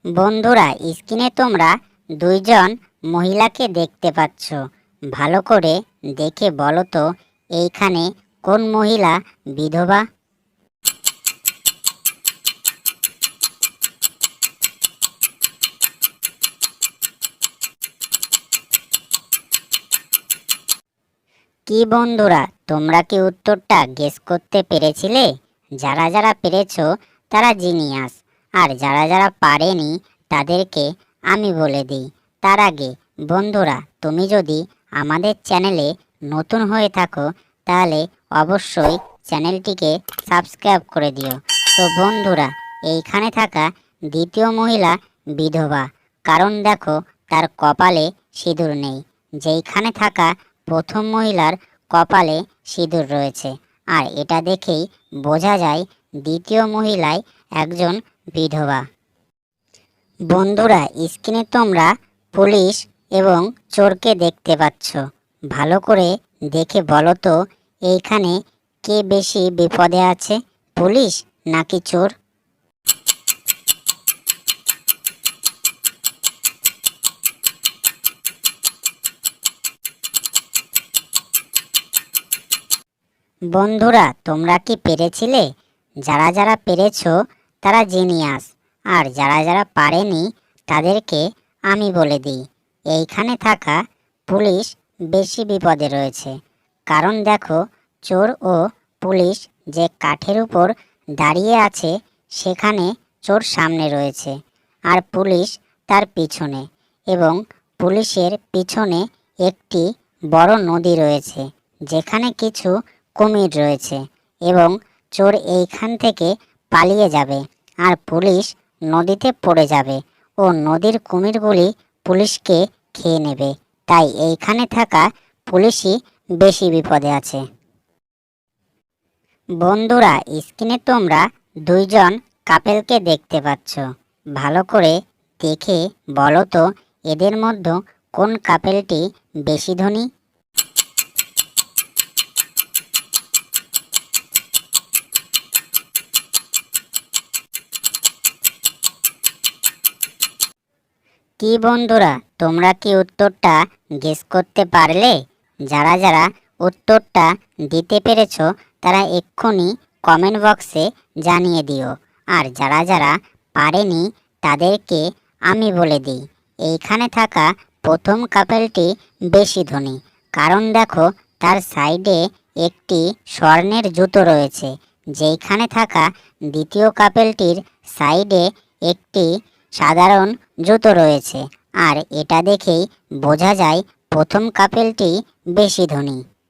বন্ধুরা, স্ক্রিনে তোমরা দুইজন মহিলাকে দেখতে পাচ্ছ। ভালো করে দেখে বলো তো এইখানে কোন মহিলা বিধবা? কি বন্ধুরা, তোমরা কি উত্তরটা গেস করতে পেরেছিলে? যারা যারা পেরেছো তারা জিনিয়াস, আর যারা যারা পারেনি তাদেরকে আমি বলে দিই। তার আগে বন্ধুরা, তুমি যদি আমাদের চ্যানেলে নতুন হয়ে থাকো তাহলে অবশ্যই চ্যানেলটিকে সাবস্ক্রাইব করে দিও। তো বন্ধুরা, এইখানে থাকা দ্বিতীয় মহিলা বিধবা, কারণ দেখো তার কপালে সিঁদুর নেই। যেইখানে থাকা প্রথম মহিলার কপালে সিঁদুর রয়েছে, আর এটা দেখেই বোঝা যায় দ্বিতীয় মহিলায় একজন বিধবা। বন্ধুরা, স্ক্রিনে তোমরা পুলিশ এবং চোরকে দেখতে পাচ্ছ। ভালো করে দেখে বলো তো এইখানে কে বেশি বিপদে আছে, পুলিশ নাকি চোর? বন্ধুরা, তোমরা কি পেরেছিলে? যারা যারা পেরেছো তারা জিনিয়াস, আর যারা যারা পারেনি তাদেরকে আমি বলে দিই। এইখানে থাকা পুলিশ বেশি বিপদে রয়েছে, কারণ দেখো চোর ও পুলিশ যে কাঠের উপর দাঁড়িয়ে আছে সেখানে চোর সামনে রয়েছে আর পুলিশ তার পিছনে, এবং পুলিশের পিছনে একটি বড় নদী রয়েছে যেখানে কিছু কুমির রয়েছে, এবং চোর এইখান থেকে পালিয়ে যাবে আর পুলিশ নদীতে পড়ে যাবে ও নদীর কুমিরগুলি পুলিশকে খেয়ে নেবে। তাই এইখানে থাকা পুলিশই বেশি বিপদে আছে। বন্ধুরা, স্ক্রিনে তোমরা দুইজন কাপেলকে দেখতে পাচ্ছ। ভালো করে দেখে বলো তো এদের মধ্যে কোন কাপেলটি বেশি ধনী? কি বন্ধুরা, তোমরা কি উত্তরটা গেস করতে পারলে? যারা যারা উত্তরটা দিতে পেরেছো তারা এক্ষুনি কমেন্ট বক্সে জানিয়ে দিও, আর যারা যারা পারেনি তাদেরকে আমি বলে দিই। এইখানে থাকা প্রথম কাপেলটি বেশি ধনী, কারণ দেখো তার সাইডে একটি স্বর্ণের জুতো রয়েছে। যেইখানে থাকা দ্বিতীয় কাপেলটির সাইডে একটি সাধারণ জুতো রয়েছে, আর এটা দেখেই বোঝা যায় প্রথম কাপেলটি বেশি ধনী।